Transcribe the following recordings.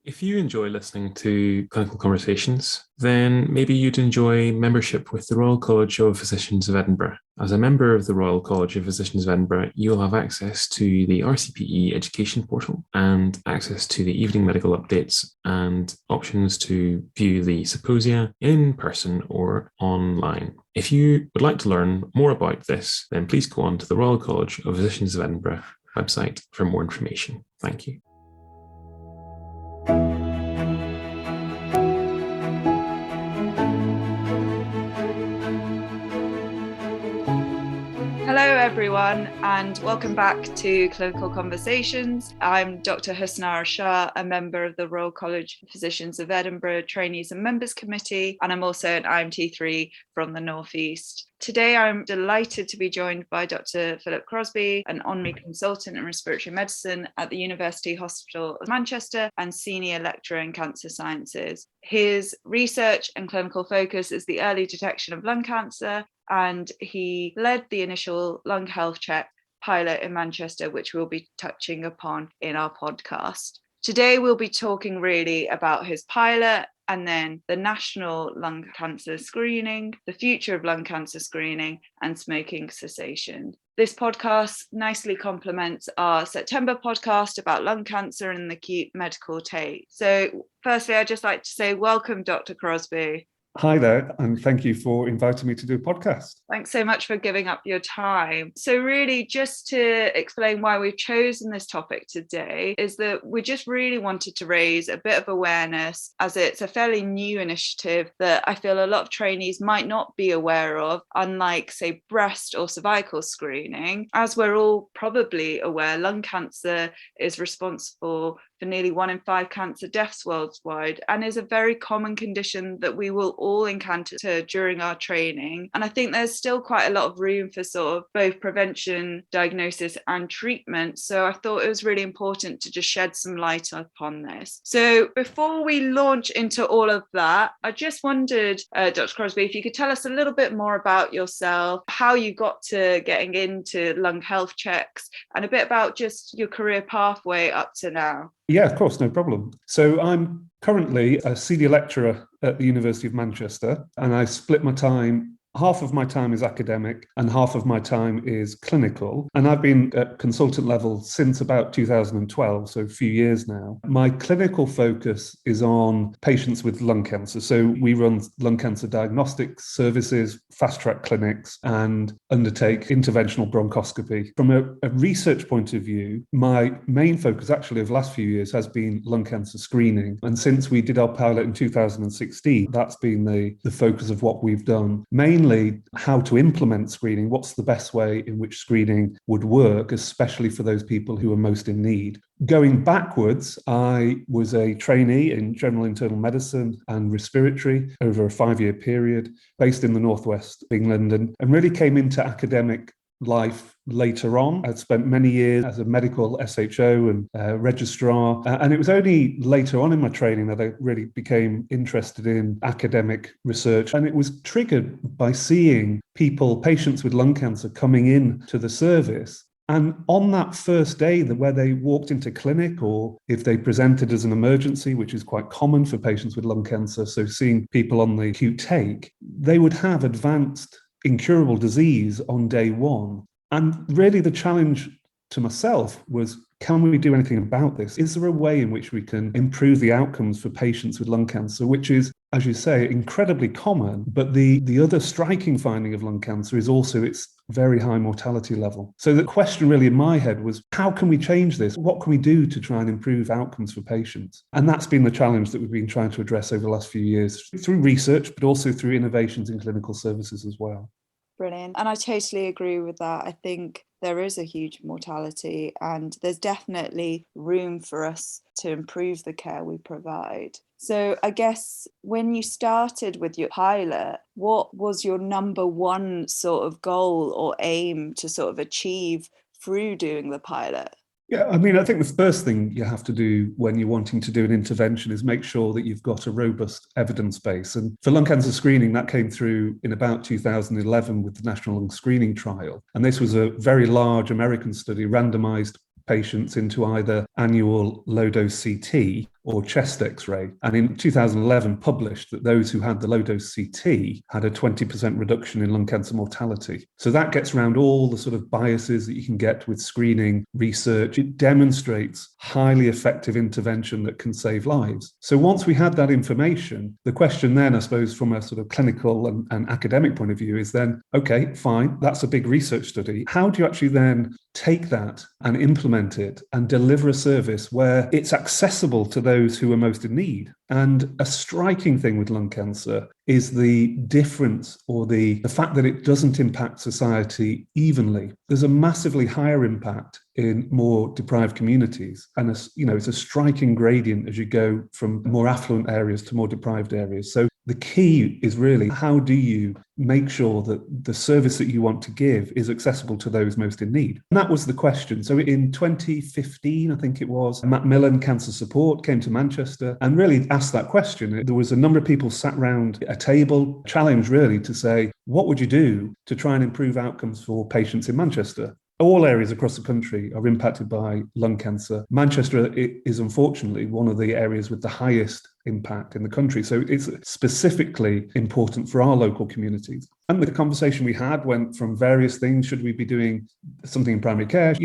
If you enjoy listening to clinical conversations, then maybe you'd enjoy membership with the Royal College of Physicians of Edinburgh. As a member of the Royal College of Physicians of Edinburgh, you'll have access to the RCPE education portal and access to the evening medical updates and options to view the symposia in person or online. If you would like to learn more about this, then please go on to the Royal College of Physicians of Edinburgh website for more information. Thank you. Hello everyone and welcome back to Clinical Conversations. I'm Dr Hussun-Ara Shah, a member of the Royal College of Physicians of Edinburgh Trainees and Members Committee, and I'm also an IMT3 from the North East. Today I'm delighted to be joined by Dr Phil Crosbie, an Honorary Consultant in Respiratory Medicine at the University Hospital of Manchester and Senior Lecturer in Cancer Sciences. His research and clinical focus is the early detection of lung cancer, and he led the initial lung health check pilot in Manchester, which we'll be touching upon in our podcast. Today, we'll be talking really about his pilot and then the national lung cancer screening, the future of lung cancer screening, and smoking cessation. This podcast nicely complements our September podcast about lung cancer and the acute medical take. So firstly, I'd just like to say welcome, Dr. Crosbie. Hi there, and thank you for inviting me to do a podcast. Thanks so much for giving up your time. So really, just to explain why we've chosen this topic today is that we just really wanted to raise a bit of awareness, as it's a fairly new initiative that I feel a lot of trainees might not be aware of, unlike, say, breast or cervical screening. As we're all probably aware, lung cancer is responsible for nearly 1 in 5 cancer deaths worldwide and is a very common condition that we will all encounter during our training. And I think there's still quite a lot of room for sort of both prevention, diagnosis and treatment. So I thought it was really important to just shed some light upon this. So before we launch into all of that, I just wondered, Dr. Crosbie, if you could tell us a little bit more about yourself, how you got to getting into lung health checks, and a bit about just your career pathway up to now. Yeah, of course, no problem. So I'm currently a senior lecturer at the University of Manchester, and I split my time. Half of my time is academic and half of my time is clinical. And I've been at consultant level since about 2012, so a few years now. My clinical focus is on patients with lung cancer. So we run lung cancer diagnostic services, fast-track clinics, and undertake interventional bronchoscopy. From a research point of view, my main focus actually over the last few years has been lung cancer screening. And since we did our pilot in 2016, that's been the focus of what we've done. Mainly how to implement screening, what's the best way in which screening would work, especially for those people who are most in need. Going backwards, I was a trainee in general internal medicine and respiratory over a 5-year period based in the northwest of England, and really came into academic life later on. I'd spent many years as a medical SHO and registrar, and it was only later on in my training that I really became interested in academic research. And it was triggered by seeing patients with lung cancer coming in to the service. And on that first day, where they walked into clinic, or if they presented as an emergency, which is quite common for patients with lung cancer, so seeing people on the acute take, they would have advanced incurable disease on day one. And really the challenge to myself was, can we do anything about this? Is there a way in which we can improve the outcomes for patients with lung cancer, which is, as you say, incredibly common, but the other striking finding of lung cancer is also its very high mortality level. So the question really in my head was, how can we change this? What can we do to try and improve outcomes for patients? And that's been the challenge that we've been trying to address over the last few years through research, but also through innovations in clinical services as well. Brilliant. And I totally agree with that. I think there is a huge mortality and there's definitely room for us to improve the care we provide. So I guess when you started with your pilot, what was your number one sort of goal or aim to sort of achieve through doing the pilot? Yeah, I mean, I think the first thing you have to do when you're wanting to do an intervention is make sure that you've got a robust evidence base. And for lung cancer screening, that came through in about 2011 with the National Lung Screening Trial. And this was a very large American study, randomized patients into either annual low-dose CT or chest X-ray. And in 2011 published that those who had the low-dose CT had a 20% reduction in lung cancer mortality. So that gets around all the sort of biases that you can get with screening research. It demonstrates highly effective intervention that can save lives. So once we had that information, the question then, I suppose, from a sort of clinical and academic point of view is then, okay, fine, that's a big research study. How do you actually then take that and implement it and deliver a service where it's accessible to those who are most in need? And a striking thing with lung cancer is the difference or the fact that it doesn't impact society evenly. There's a massively higher impact in more deprived communities. And it's a striking gradient as you go from more affluent areas to more deprived areas. So the key is really, how do you make sure that the service that you want to give is accessible to those most in need? And that was the question. So in 2015, I think it was, Macmillan Cancer Support came to Manchester and really asked that question. There was a number of people sat around a table, challenged really to say, what would you do to try and improve outcomes for patients in Manchester? All areas across the country are impacted by lung cancer. Manchester is unfortunately one of the areas with the highest impact in the country. So it's specifically important for our local communities. And the conversation we had went from various things. Should we be doing something in primary care?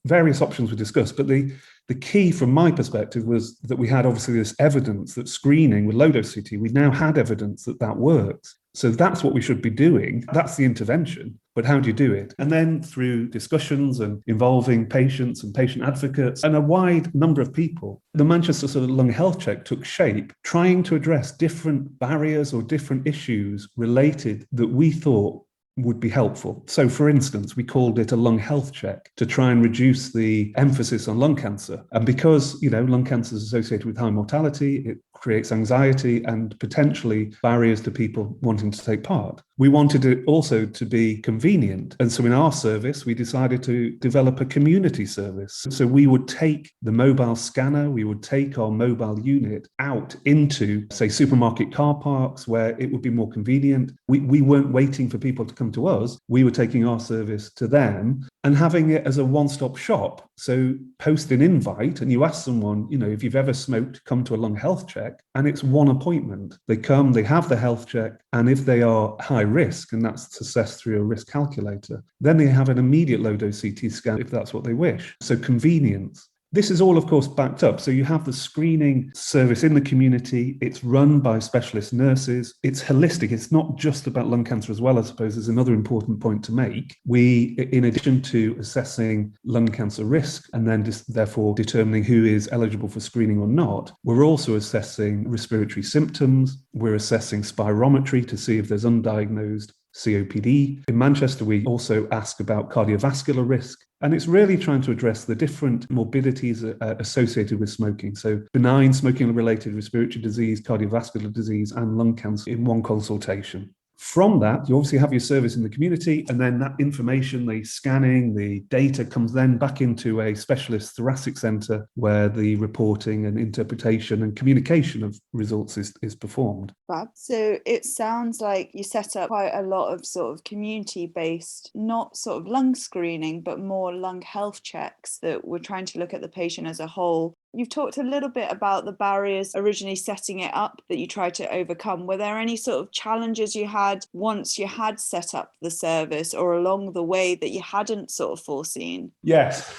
Various options were discussed. But the key from my perspective was that we had obviously this evidence that screening with low-dose CT, we now had evidence that works. So that's what we should be doing. That's the intervention. But how do you do it? And then through discussions and involving patients and patient advocates and a wide number of people, the Manchester sort of Lung Health Check took shape, trying to address different barriers or different issues related that we thought would be helpful. So for instance, we called it a lung health check to try and reduce the emphasis on lung cancer. And because, lung cancer is associated with high mortality, it creates anxiety and potentially barriers to people wanting to take part. We wanted it also to be convenient. And so in our service, we decided to develop a community service. So we would take the mobile scanner, we would take our mobile unit out into, say, supermarket car parks where it would be more convenient. We weren't waiting for people to come to us. We were taking our service to them and having it as a one-stop shop. So post an invite and you ask someone, if you've ever smoked, come to a lung health check, and it's one appointment. They come, they have the health check, and if they are high risk, and that's assessed through a risk calculator, then they have an immediate low-dose CT scan if that's what they wish. So convenience. This is all, of course, backed up. So you have the screening service in the community. It's run by specialist nurses. It's holistic. It's not just about lung cancer as well, I suppose, is another important point to make. We, in addition to assessing lung cancer risk and then therefore determining who is eligible for screening or not, we're also assessing respiratory symptoms. We're assessing spirometry to see if there's undiagnosed COPD. In Manchester, we also ask about cardiovascular risk. And it's really trying to address the different morbidities associated with smoking. So benign smoking-related respiratory disease, cardiovascular disease, and lung cancer in one consultation. From that, you obviously have your service in the community, and then that information, the scanning, the data comes then back into a specialist thoracic centre where the reporting and interpretation and communication of results is performed. Fab. So it sounds like you set up quite a lot of sort of community-based, not sort of lung screening, but more lung health checks that were trying to look at the patient as a whole. You've talked a little bit about the barriers originally setting it up that you tried to overcome. Were there any sort of challenges you had once you had set up the service or along the way that you hadn't sort of foreseen? Yes,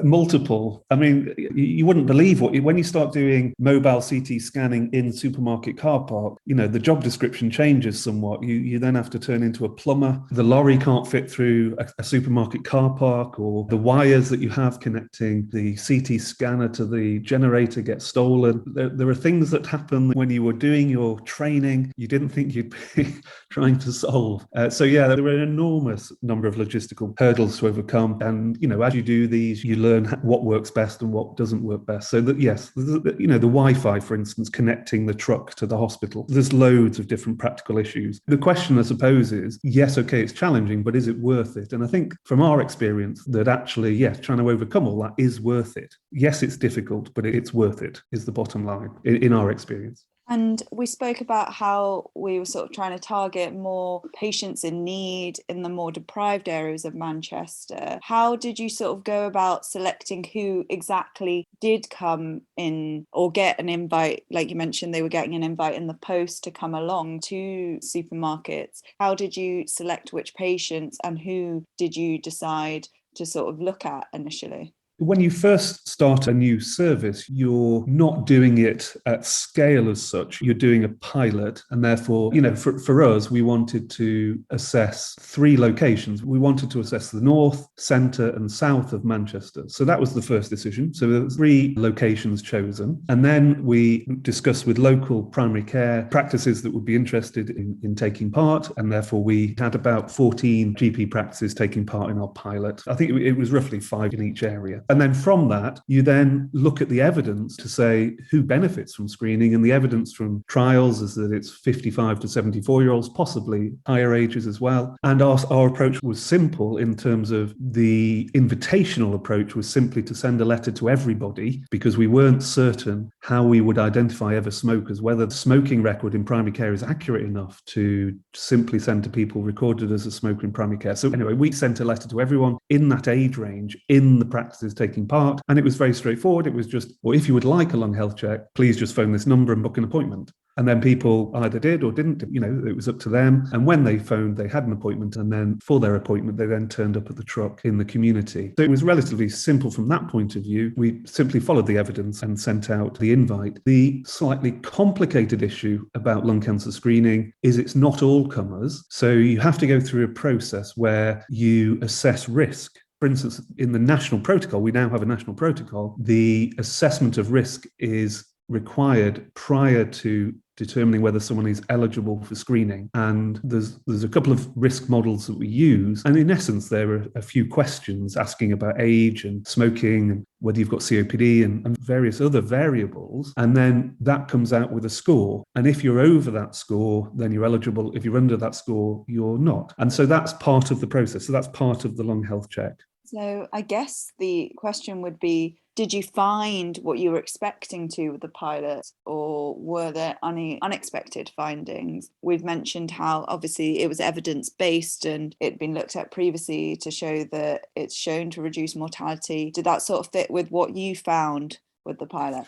multiple. I mean, you wouldn't believe when you start doing mobile CT scanning in supermarket car park, the job description changes somewhat. You then have to turn into a plumber. The lorry can't fit through a supermarket car park, or the wires that you have connecting the CT scanner to the generator get stolen. There are things that happen when you were doing your training you didn't think you'd be trying to solve. So yeah, there are an enormous number of logistical hurdles to overcome. And, as you do these, you learn what works best and what doesn't work best. So that, yes, the Wi-Fi, for instance, connecting the truck to the hospital. There's loads of different practical issues. The question, I suppose, is, yes, okay, it's challenging, but is it worth it? And I think from our experience that actually, yes, trying to overcome all that is worth it. Yes, it's difficult, but it's worth it, is the bottom line in our experience. And we spoke about how we were sort of trying to target more patients in need in the more deprived areas of Manchester. How did you sort of go about selecting who exactly did come in or get an invite? Like you mentioned, they were getting an invite in the post to come along to supermarkets. How did you select which patients, and who did you decide to sort of look at initially? When you first start a new service, you're not doing it at scale as such. You're doing a pilot. And therefore, for us, we wanted to assess 3 locations. We wanted to assess the north, centre and south of Manchester. So that was the first decision. So there were 3 locations chosen. And then we discussed with local primary care practices that would be interested in taking part. And therefore, we had about 14 GP practices taking part in our pilot. I think it was roughly 5 in each area. And then from that, you then look at the evidence to say who benefits from screening. And the evidence from trials is that it's 55 to 74-year-olds, possibly higher ages as well. And our approach was simple in terms of the invitational approach was simply to send a letter to everybody, because we weren't certain how we would identify ever smokers, whether the smoking record in primary care is accurate enough to simply send to people recorded as a smoker in primary care. So anyway, we sent a letter to everyone in that age range in the practices taking part. And it was very straightforward. It was just, well, if you would like a lung health check, please just phone this number and book an appointment. And then people either did or didn't, it was up to them. And when they phoned, they had an appointment. And then for their appointment, they then turned up at the truck in the community. So it was relatively simple from that point of view. We simply followed the evidence and sent out the invite. The slightly complicated issue about lung cancer screening is it's not all comers. So you have to go through a process where you assess risk. For instance, in the national protocol, we now have a national protocol. The assessment of risk is required prior to determining whether someone is eligible for screening. And there's a couple of risk models that we use. And in essence, there are a few questions asking about age and smoking and whether you've got COPD and various other variables. And then that comes out with a score. And if you're over that score, then you're eligible. If you're under that score, you're not. And so that's part of the process. So that's part of the lung health check. So I guess the question would be, did you find what you were expecting to with the pilot, or were there any unexpected findings? We've mentioned how obviously it was evidence-based and it'd been looked at previously to show that it's shown to reduce mortality. Did that sort of fit with what you found with the pilot?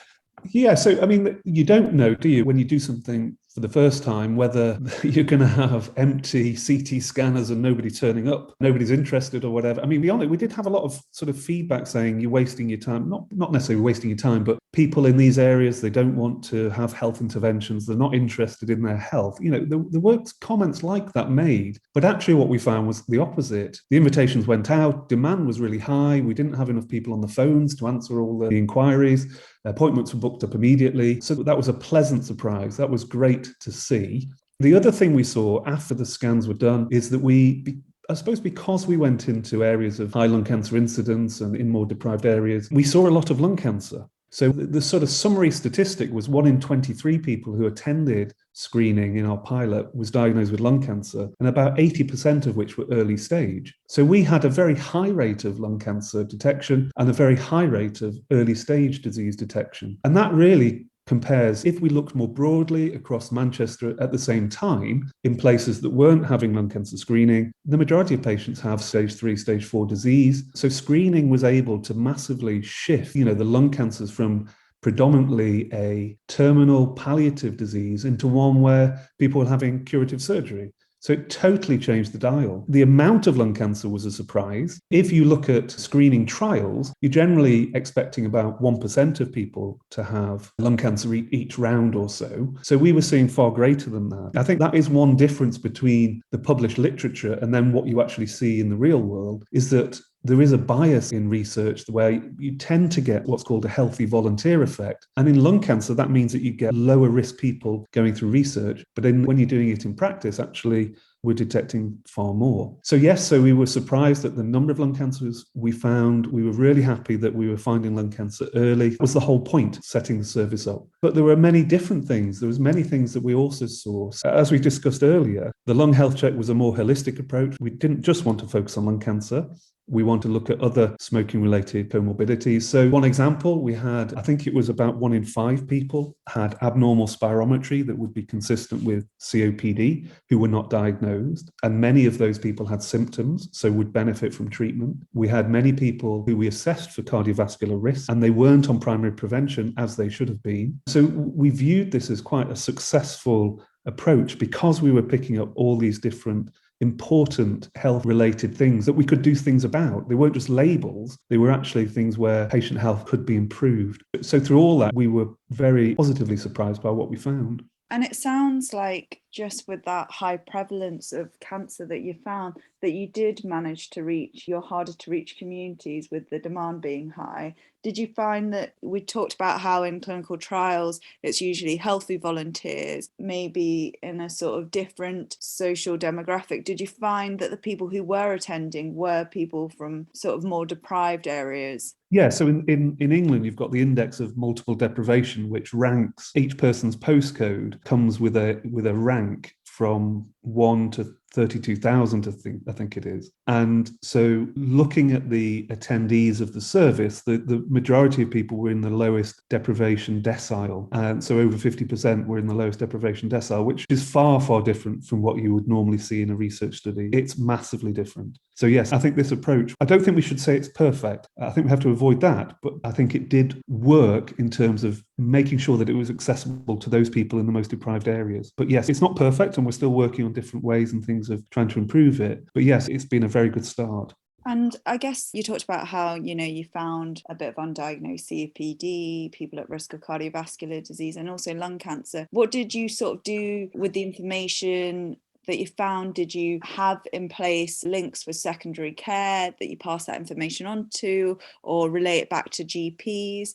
Yeah, so I mean, you don't know, do you, when you do something for the first time, whether you're going to have empty CT scanners and nobody turning up, nobody's interested or whatever. I mean, beyond it, we did have a lot of sort of feedback saying you're wasting your time, not necessarily wasting your time, but people in these areas, they don't want to have health interventions. They're not interested in their health. There were comments like that made, but actually what we found was the opposite. The invitations went out, demand was really high. We didn't have enough people on the phones to answer all the inquiries. Appointments were booked up immediately. So that was a pleasant surprise. That was great to see. The other thing we saw after the scans were done is that I suppose because we went into areas of high lung cancer incidence and in more deprived areas, we saw a lot of lung cancer. So the sort of summary statistic was 1 in 23 people who attended screening in our pilot was diagnosed with lung cancer, and about 80% of which were early stage. So we had a very high rate of lung cancer detection and a very high rate of early stage disease detection. And that really compares, if we looked more broadly across Manchester at the same time, in places that weren't having lung cancer screening, the majority of patients have stage 3, stage 4 disease. So screening was able to massively shift, the lung cancers from predominantly a terminal palliative disease into one where people were having curative surgery. So it totally changed the dial. The amount of lung cancer was a surprise. If you look at screening trials, you're generally expecting about 1% of people to have lung cancer each round or so. So we were seeing far greater than that. I think that is one difference between the published literature and then what you actually see in the real world, is that there is a bias in research where you tend to get what's called a healthy volunteer effect. And in lung cancer, that means that you get lower risk people going through research. But when you're doing it in practice, actually, we're detecting far more. So yes, so we were surprised at the number of lung cancers we found. We were really happy that we were finding lung cancer early. It was the whole point, setting the service up. But there were many different things. There was many things that we also saw. As we discussed earlier, the lung health check was a more holistic approach. We didn't just want to focus on lung cancer. We want to look at other smoking-related comorbidities. So one example, we had, I think it was about 1 in 5 people had abnormal spirometry that would be consistent with COPD who were not diagnosed. And many of those people had symptoms, so would benefit from treatment. We had many people who we assessed for cardiovascular risk, and they weren't on primary prevention as they should have been. So we viewed this as quite a successful approach because we were picking up all these different important health-related things that we could do things about. They weren't just labels, they were actually things where patient health could be improved. So through all that, we were very positively surprised by what we found. And it sounds like just with that high prevalence of cancer that you found, that you did manage to reach your harder to reach communities with the demand being high. Did you find that we talked about how in clinical trials, it's usually healthy volunteers, maybe in a sort of different social demographic? Did you find that the people who were attending were people from sort of more deprived areas? Yeah, so in England, you've got the index of multiple deprivation, which ranks each person's postcode comes with a rank from 1 to 32,000, I think it is. And so looking at the attendees of the service, the majority of people were in the lowest deprivation decile. And so over 50% were in the lowest deprivation decile, which is far, far different from what you would normally see in a research study. It's massively different. So yes, I think this approach, I don't think we should say it's perfect. I think we have to avoid that. But I think it did work in terms of making sure that it was accessible to those people in the most deprived areas. But yes, it's not perfect, and we're still working on different ways and things of trying to improve it. But yes, it's been a very good start. And I guess you talked about how, you found a bit of undiagnosed COPD, people at risk of cardiovascular disease, and also lung cancer. What did you sort of do with the information that you found? Did you have in place links for secondary care that you pass that information on to, or relay it back to GPs?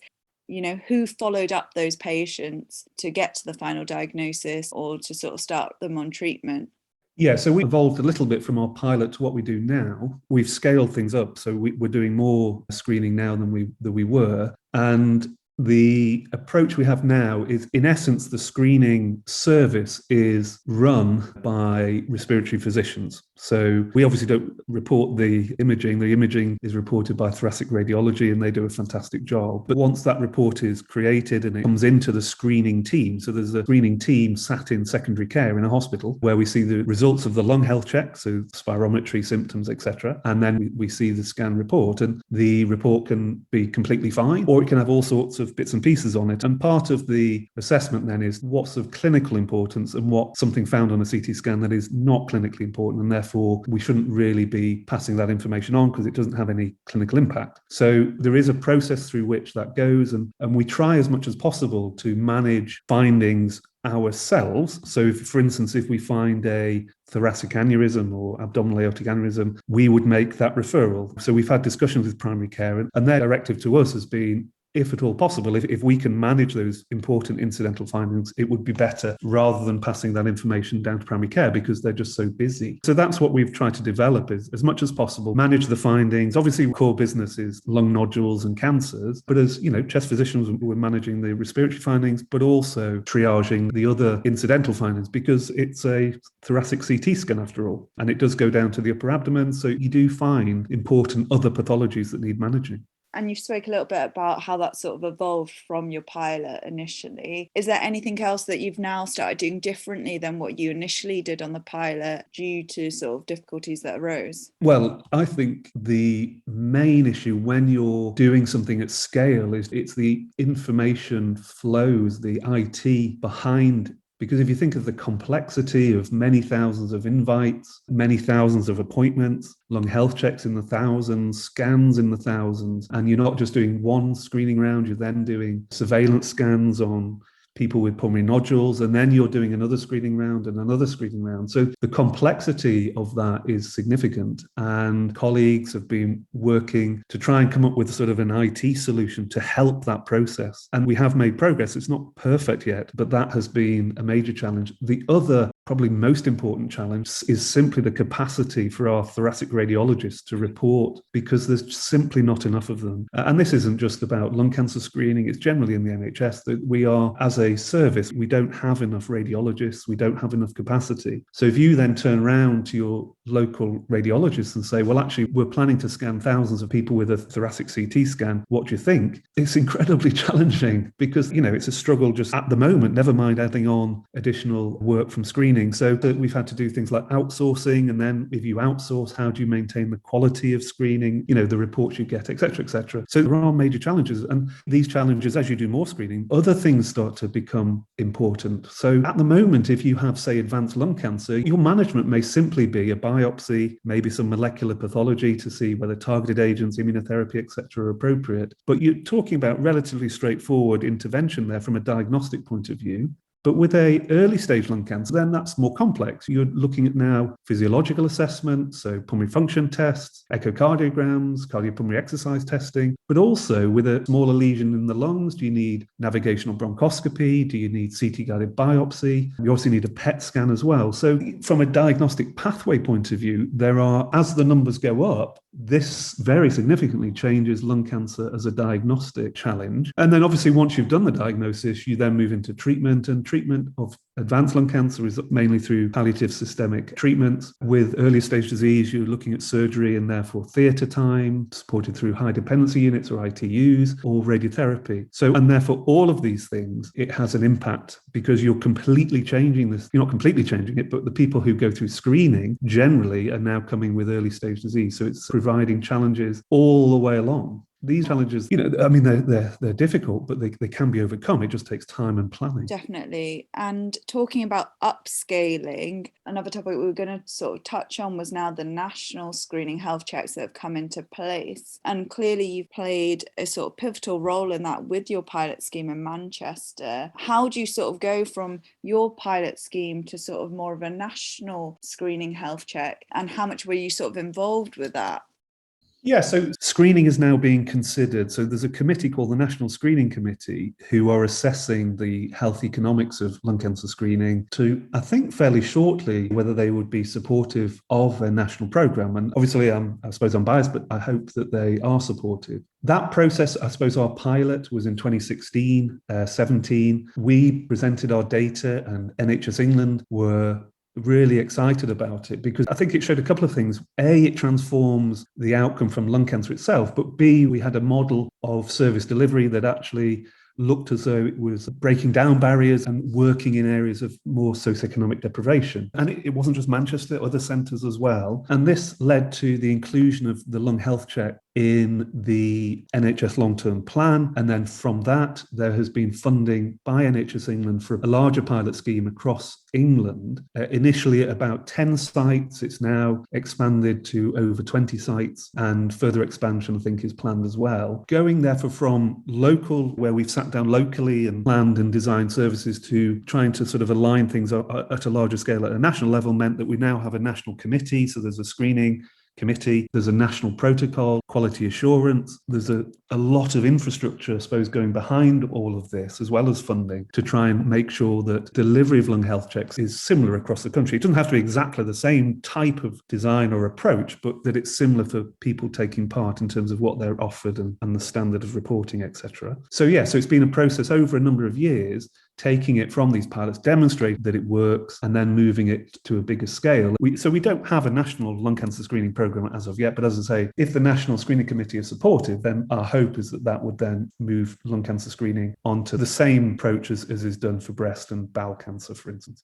Who followed up those patients to get to the final diagnosis or to sort of start them on treatment? Yeah, so we evolved a little bit from our pilot to what we do now. We've scaled things up, so we're doing more screening now than we were. And the approach we have now is, in essence, the screening service is run by respiratory physicians. So we obviously don't report the imaging. The imaging is reported by thoracic radiology, and they do a fantastic job. But once that report is created and it comes into the screening team, so there's a screening team sat in secondary care in a hospital where we see the results of the lung health check, so spirometry, symptoms, etc. And then we see the scan report, and the report can be completely fine, or it can have all sorts of bits and pieces on it. And part of the assessment then is what's of clinical importance and what something found on a CT scan that is not clinically important, and therefore we shouldn't really be passing that information on because it doesn't have any clinical impact. So there is a process through which that goes, and we try as much as possible to manage findings ourselves. So for instance, if we find a thoracic aneurysm or abdominal aortic aneurysm, we would make that referral. So we've had discussions with primary care, and their directive to us has been, if at all possible, if we can manage those important incidental findings, it would be better rather than passing that information down to primary care because they're just so busy. So that's what we've tried to develop, is as much as possible, manage the findings. Obviously, core business is lung nodules and cancers, but as chest physicians, we're managing the respiratory findings, but also triaging the other incidental findings because it's a thoracic CT scan after all, and it does go down to the upper abdomen. So you do find important other pathologies that need managing. And you spoke a little bit about how that sort of evolved from your pilot initially. Is there anything else that you've now started doing differently than what you initially did on the pilot due to sort of difficulties that arose? Well, I think the main issue when you're doing something at scale is it's the information flows, the IT behind. Because if you think of the complexity of many thousands of invites, many thousands of appointments, lung health checks in the thousands, scans in the thousands, and you're not just doing one screening round, you're then doing surveillance scans on people with pulmonary nodules, and then you're doing another screening round and another screening round. So the complexity of that is significant, and colleagues have been working to try and come up with sort of an IT solution to help that process. And we have made progress. It's not perfect yet, but that has been a major challenge. The other probably most important challenge is simply the capacity for our thoracic radiologists to report, because there's simply not enough of them. And this isn't just about lung cancer screening, it's generally in the NHS that we are, as a service, we don't have enough radiologists, we don't have enough capacity. So if you then turn around to your local radiologist and say, well, actually, we're planning to scan thousands of people with a thoracic CT scan, what do you think? It's incredibly challenging because, it's a struggle just at the moment, never mind adding on additional work from screening. So that we've had to do things like outsourcing, and then if you outsource, how do you maintain the quality of screening, the reports you get, et cetera, et cetera. So there are major challenges, and these challenges, as you do more screening, other things start to become important. So at the moment, if you have, say, advanced lung cancer, your management may simply be a biopsy, maybe some molecular pathology to see whether targeted agents, immunotherapy, et cetera, are appropriate. But you're talking about relatively straightforward intervention there from a diagnostic point of view. But with a early stage lung cancer, then that's more complex. You're looking at now physiological assessment, so pulmonary function tests, echocardiograms, cardiopulmonary exercise testing, but also with a smaller lesion in the lungs, do you need navigational bronchoscopy? Do you need CT-guided biopsy? You also need a PET scan as well. So from a diagnostic pathway point of view, there are, as the numbers go up, this very significantly changes lung cancer as a diagnostic challenge. And then obviously once you've done the diagnosis, you then move into treatment, and treatment of advanced lung cancer is mainly through palliative systemic treatments. With early stage disease, you're looking at surgery and therefore theatre time, supported through high dependency units or ITUs, or radiotherapy. So, and therefore all of these things, it has an impact because you're completely changing this. You're not completely changing it, but the people who go through screening generally are now coming with early stage disease. So it's providing challenges all the way along. These challenges, they're difficult, but they can be overcome. It just takes time and planning. Definitely. And talking about upscaling, another topic we were going to sort of touch on was now the national screening health checks that have come into place. And clearly you've played a sort of pivotal role in that with your pilot scheme in Manchester. How do you sort of go from your pilot scheme to sort of more of a national screening health check? And how much were you sort of involved with that? Yeah, so screening is now being considered. So there's a committee called the National Screening Committee who are assessing the health economics of lung cancer screening to, I think, fairly shortly, whether they would be supportive of a national programme. And obviously, I suppose I'm biased, but I hope that they are supportive. That process, I suppose our pilot was in 2016, 17. We presented our data and NHS England were really excited about it because I think it showed a couple of things. A, it transforms the outcome from lung cancer itself, but B, we had a model of service delivery that actually looked as though it was breaking down barriers and working in areas of more socioeconomic deprivation. And it wasn't just Manchester, other centres as well. And this led to the inclusion of the lung health check in the NHS long-term plan. And then from that, there has been funding by NHS England for a larger pilot scheme across England. Initially at about 10 sites, it's now expanded to over 20 sites, and further expansion, I think, is planned as well. Going therefore from local, where we've sat down locally and planned and designed services, to trying to sort of align things at a larger scale at a national level, meant that we now have a national committee. So there's a screening committee, there's a national protocol, quality assurance, there's a lot of infrastructure, I suppose, going behind all of this, as well as funding, to try and make sure that delivery of lung health checks is similar across the country. It doesn't have to be exactly the same type of design or approach, but that it's similar for people taking part in terms of what they're offered and the standard of reporting, etc. So it's been a process over a number of years, taking it from these pilots, demonstrating that it works, and then moving it to a bigger scale. So we don't have a national lung cancer screening programme as of yet, but as I say, if the National Screening Committee is supportive, then our hope is that would then move lung cancer screening onto the same approach as is done for breast and bowel cancer, for instance.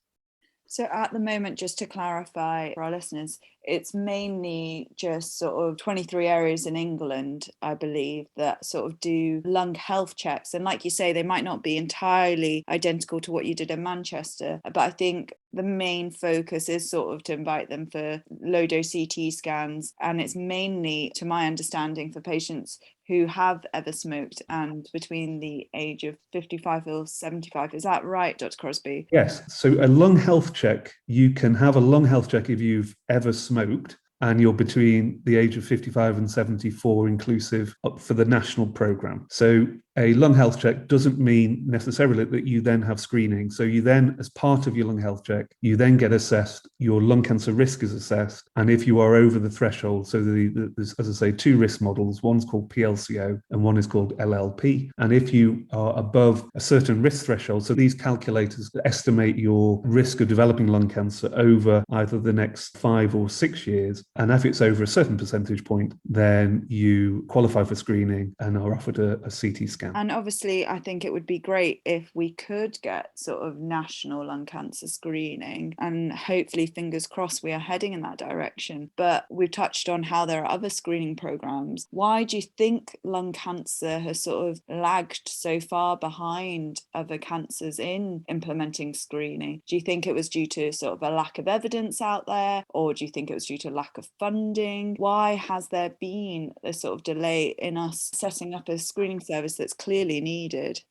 So at the moment, just to clarify for our listeners, it's mainly just sort of 23 areas in England, I believe, that sort of do lung health checks. And like you say, they might not be entirely identical to what you did in Manchester, but I think the main focus is sort of to invite them for low-dose CT scans. And it's mainly, to my understanding, for patients who have ever smoked and between the age of 55 or 75. Is that right, Dr. Crosbie? Yes. So a lung health check, you can have a lung health check if you've ever smoked, and you're between the age of 55 and 74 inclusive up for the national programme. So a lung health check doesn't mean necessarily that you then have screening. So you then, as part of your lung health check, you then get assessed, your lung cancer risk is assessed, and if you are over the threshold, so there's, as I say, two risk models, one's called PLCO and one is called LLP. And if you are above a certain risk threshold, so these calculators estimate your risk of developing lung cancer over either the next 5 or 6 years, and if it's over a certain percentage point, then you qualify for screening and are offered a CT scan. And obviously, I think it would be great if we could get sort of national lung cancer screening, and hopefully, fingers crossed, we are heading in that direction. But we've touched on how there are other screening programs. Why do you think lung cancer has sort of lagged so far behind other cancers in implementing screening? Do you think it was due to sort of a lack of evidence out there, or do you think it was due to lack of funding? Why has there been a sort of delay in us setting up a screening service that's clearly needed?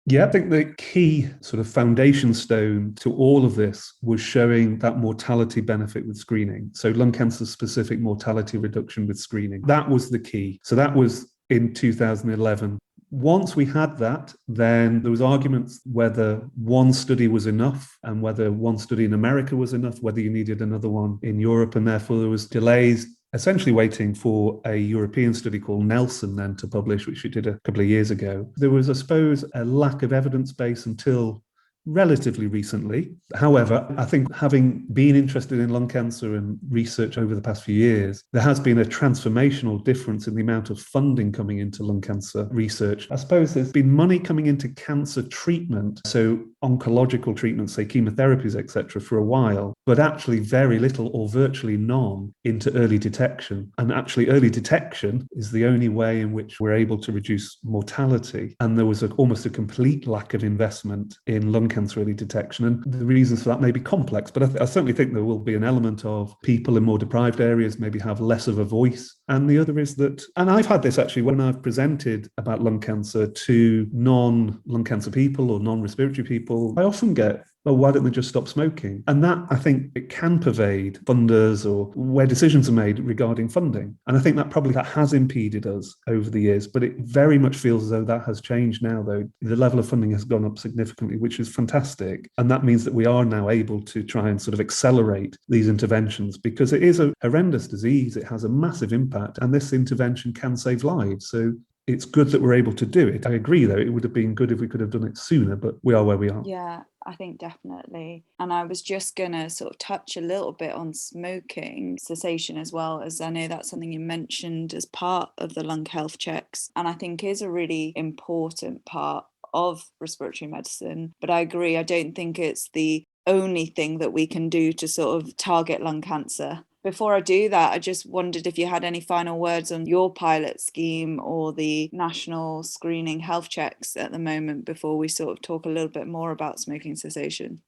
Yeah, I think the key sort of foundation stone to all of this was showing that mortality benefit with screening. So lung cancer specific mortality reduction with screening. That was the key. So that was in 2011. Once we had that, then there was arguments whether one study was enough and whether one study in America was enough, whether you needed another one in Europe, and therefore there was delays, essentially waiting for a European study called Nelson then to publish, which we did a couple of years ago. There was, I suppose, a lack of evidence base until relatively recently. However, I think having been interested in lung cancer and research over the past few years, there has been a transformational difference in the amount of funding coming into lung cancer research. I suppose there's been money coming into cancer treatment, so oncological treatments, say chemotherapies, etc., for a while, but actually very little or virtually none into early detection. And actually early detection is the only way in which we're able to reduce mortality. And there was almost a complete lack of investment in lung cancer early detection. And the reasons for that may be complex, but I certainly think there will be an element of people in more deprived areas maybe have less of a voice. And the other is that, and I've had this actually when I've presented about lung cancer to non-lung cancer people or non-respiratory people, I often get, well, why don't they just stop smoking? And that, I think, it can pervade funders or where decisions are made regarding funding. And I think that has impeded us over the years, but it very much feels as though that has changed now, though. The level of funding has gone up significantly, which is fantastic. And that means that we are now able to try and sort of accelerate these interventions because it is a horrendous disease. It has a massive impact, and this intervention can save lives. So it's good that we're able to do it. I agree, though, it would have been good if we could have done it sooner, but we are where we are. Yeah, I think definitely. And I was just going to sort of touch a little bit on smoking cessation as well, as I know that's something you mentioned as part of the lung health checks, and I think is a really important part of respiratory medicine. But I agree, I don't think it's the only thing that we can do to sort of target lung cancer. Before I do that, I just wondered if you had any final words on your pilot scheme or the national screening health checks at the moment before we sort of talk a little bit more about smoking cessation.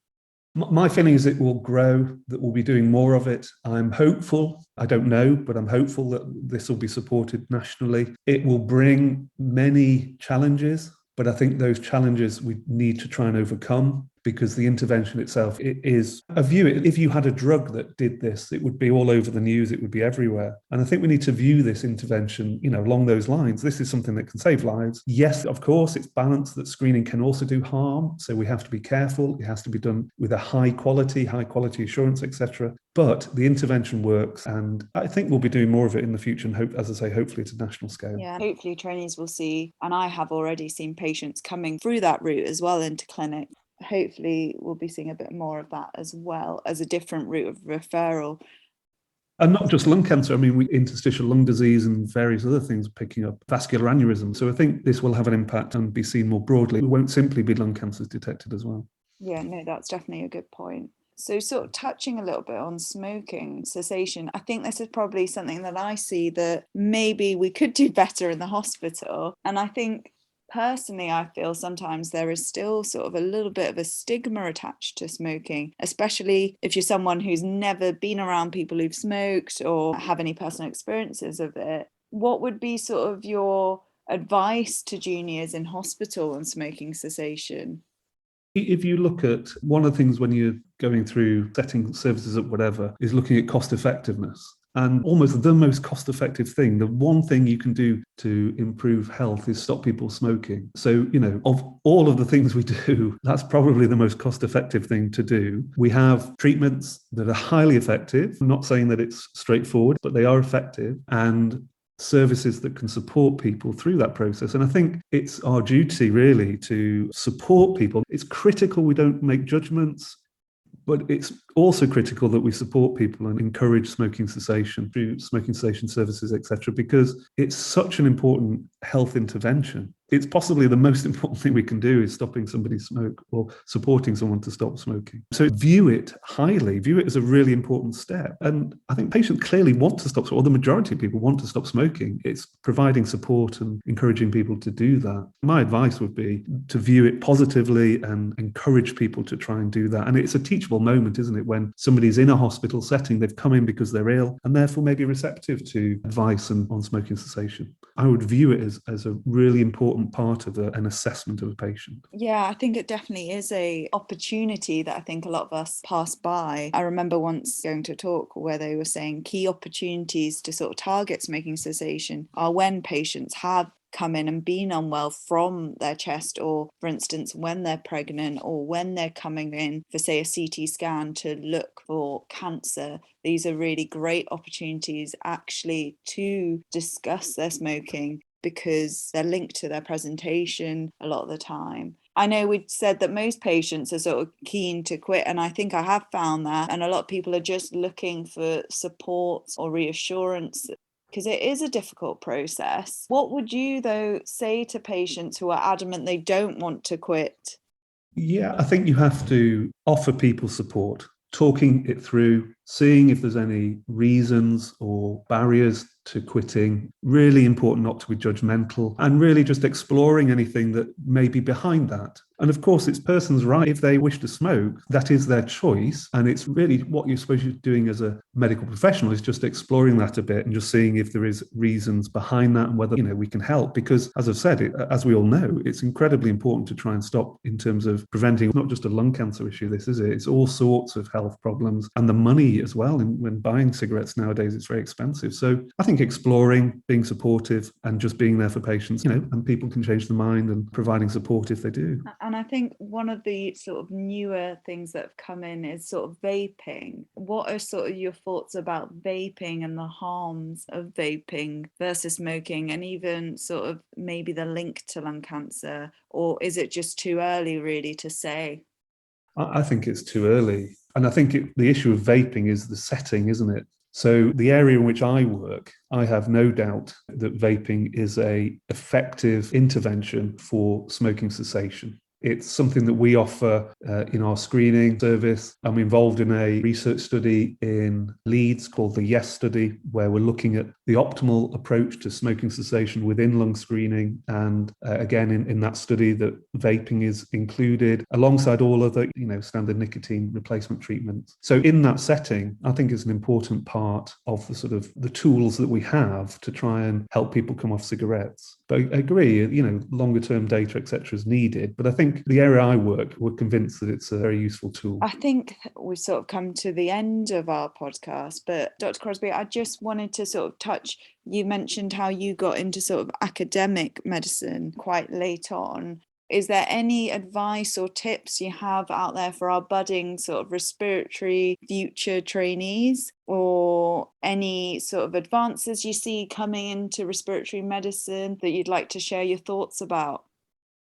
My feeling is it will grow, that we'll be doing more of it. I'm hopeful, I don't know, but I'm hopeful that this will be supported nationally. It will bring many challenges, but I think those challenges we need to try and overcome, because the intervention itself, it is a view. If you had a drug that did this, it would be all over the news, it would be everywhere. And I think we need to view this intervention, along those lines. This is something that can save lives. Yes, of course, it's balanced that screening can also do harm. So we have to be careful. It has to be done with a high quality assurance, etc. But the intervention works, and I think we'll be doing more of it in the future, and hope, as I say, hopefully at a national scale. Yeah, hopefully trainees will see, and I have already seen patients coming through that route as well into clinic. Hopefully we'll be seeing a bit more of that as well as a different route of referral. And not just lung cancer, interstitial lung disease and various other things picking up, vascular aneurysm. So I think this will have an impact and be seen more broadly. It won't simply be lung cancers detected as well. Yeah, no, that's definitely a good point. So sort of touching a little bit on smoking cessation, I think this is probably something that I see that maybe we could do better in the hospital. And I think personally, I feel sometimes there is still sort of a little bit of a stigma attached to smoking, especially if you're someone who's never been around people who've smoked or have any personal experiences of it. What would be sort of your advice to juniors in hospital on smoking cessation? If you look at one of the things when you're going through setting services up, whatever, is looking at cost effectiveness. And almost the most cost-effective thing, the one thing you can do to improve health is stop people smoking. So, of all of the things we do, that's probably the most cost-effective thing to do. We have treatments that are highly effective. I'm not saying that it's straightforward, but they are effective, and services that can support people through that process. And I think it's our duty really to support people. It's critical we don't make judgments, but it's also critical that we support people and encourage smoking cessation through smoking cessation services, etc., because it's such an important health intervention. It's possibly the most important thing we can do is stopping somebody smoke or supporting someone to stop smoking. So view it highly, view it as a really important step. And I think patients clearly want to stop, or the majority of people want to stop smoking. It's providing support and encouraging people to do that. My advice would be to view it positively and encourage people to try and do that. And it's a teachable moment, isn't it? When somebody's in a hospital setting, they've come in because they're ill and therefore maybe receptive to advice on smoking cessation. I would view it as a really important part of an assessment of a patient. Yeah, I think it definitely is a opportunity that I think a lot of us pass by. I remember once going to a talk where they were saying key opportunities to sort of target smoking cessation are when patients have come in and been unwell from their chest, or for instance when they're pregnant or when they're coming in for say a CT scan to look for cancer. These are really great opportunities actually to discuss their smoking because they're linked to their presentation a lot of the time. I know we said that most patients are sort of keen to quit, and I think I have found that, and a lot of people are just looking for support or reassurance because it is a difficult process. What would you, though, say to patients who are adamant they don't want to quit? Yeah, I think you have to offer people support, talking it through, seeing if there's any reasons or barriers to quitting. Really important not to be judgmental and really just exploring anything that may be behind that. And of course, it's person's right. If they wish to smoke, that is their choice. And it's really what you're supposed to be doing as a medical professional is just exploring that a bit and just seeing if there is reasons behind that and whether, we can help. Because as I've said, as we all know, it's incredibly important to try and stop in terms of preventing not just a lung cancer issue, this is it. It's all sorts of health problems and the money as well. And when buying cigarettes nowadays, it's very expensive. So I think exploring, being supportive and just being there for patients, and people can change their mind and providing support if they do. And I think one of the sort of newer things that have come in is sort of vaping. What are sort of your thoughts about vaping and the harms of vaping versus smoking, and even sort of maybe the link to lung cancer? Or is it just too early really to say? I think it's too early. And I think the issue of vaping is the setting, isn't it? So the area in which I work, I have no doubt that vaping is an effective intervention for smoking cessation. It's something that we offer in our screening service. I'm involved in a research study in Leeds called the YES study, where we're looking at the optimal approach to smoking cessation within lung screening. And again, in that study, that vaping is included alongside all other, standard nicotine replacement treatments. So in that setting, I think it's an important part of the sort of the tools that we have to try and help people come off cigarettes. But I agree, longer term data, etc., is needed. But I think the area I work, we're convinced that it's a very useful tool. I think we've sort of come to the end of our podcast, but Dr. Crosbie, I just wanted to sort of touch, you mentioned how you got into sort of academic medicine quite late on. Is there any advice or tips you have out there for our budding sort of respiratory future trainees, or any sort of advances you see coming into respiratory medicine that you'd like to share your thoughts about?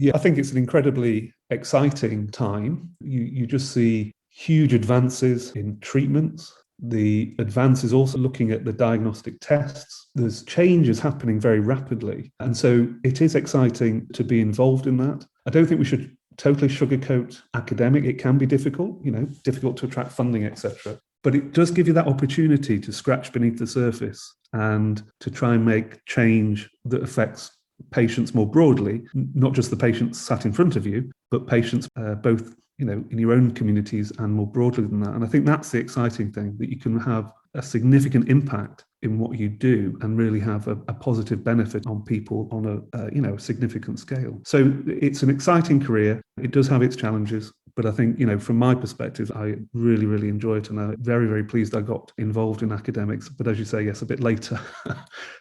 Yeah, I think it's an incredibly exciting time. You just see huge advances in treatments. The advances also looking at the diagnostic tests. There's changes happening very rapidly. And so it is exciting to be involved in that. I don't think we should totally sugarcoat academic. It can be difficult, difficult to attract funding, etc. But it does give you that opportunity to scratch beneath the surface and to try and make change that affects patients more broadly, not just the patients sat in front of you, but patients both in your own communities and more broadly than that. And I think that's the exciting thing, that you can have a significant impact in what you do and really have a positive benefit on people on a significant scale. So it's an exciting career. It does have its challenges, But I think, from my perspective, I really, really enjoy it, and I'm very, very pleased I got involved in academics. But as you say, yes, a bit later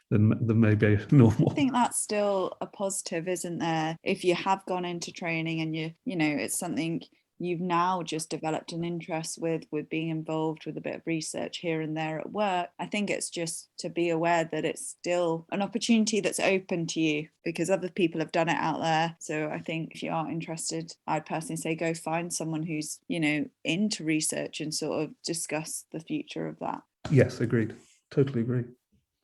than maybe normal. I think that's still a positive, isn't there? If you have gone into training and it's something you've now just developed an interest with being involved with a bit of research here and there at work. I think it's just to be aware that it's still an opportunity that's open to you because other people have done it out there. So I think if you are interested, I'd personally say go find someone who's, into research and sort of discuss the future of that. Yes, agreed. Totally agree.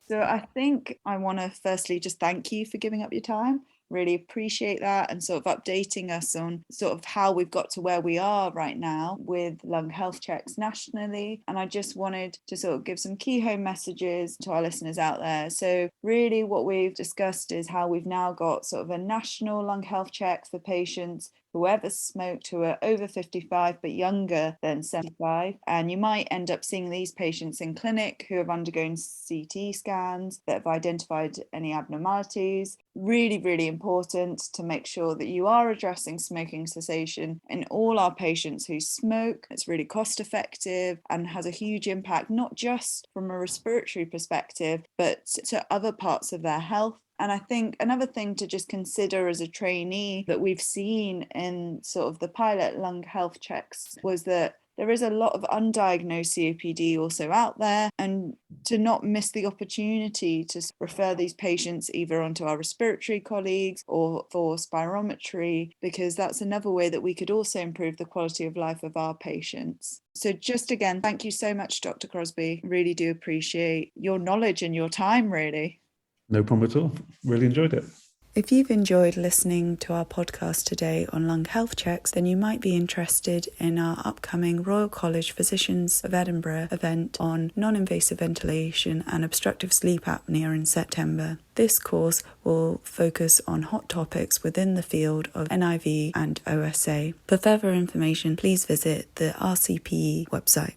So I think I want to firstly just thank you for giving up your time. Really appreciate that and sort of updating us on sort of how we've got to where we are right now with lung health checks nationally. And I just wanted to sort of give some key home messages to our listeners out there. So really what we've discussed is how we've now got sort of a national lung health check for patients whoever smoked who are over 55 but younger than 75. And you might end up seeing these patients in clinic who have undergone CT scans that have identified any abnormalities. Really, really important to make sure that you are addressing smoking cessation in all our patients who smoke. It's really cost effective and has a huge impact, not just from a respiratory perspective, but to other parts of their health. And I think another thing to just consider as a trainee that we've seen in sort of the pilot lung health checks was that there is a lot of undiagnosed COPD also out there, and to not miss the opportunity to refer these patients either onto our respiratory colleagues or for spirometry, because that's another way that we could also improve the quality of life of our patients. So just again, thank you so much, Dr. Crosbie. Really do appreciate your knowledge and your time, really. No problem at all. Really enjoyed it. If you've enjoyed listening to our podcast today on lung health checks, then you might be interested in our upcoming Royal College Physicians of Edinburgh event on non-invasive ventilation and obstructive sleep apnea in September. This course will focus on hot topics within the field of NIV and OSA. For further information, please visit the RCPE website.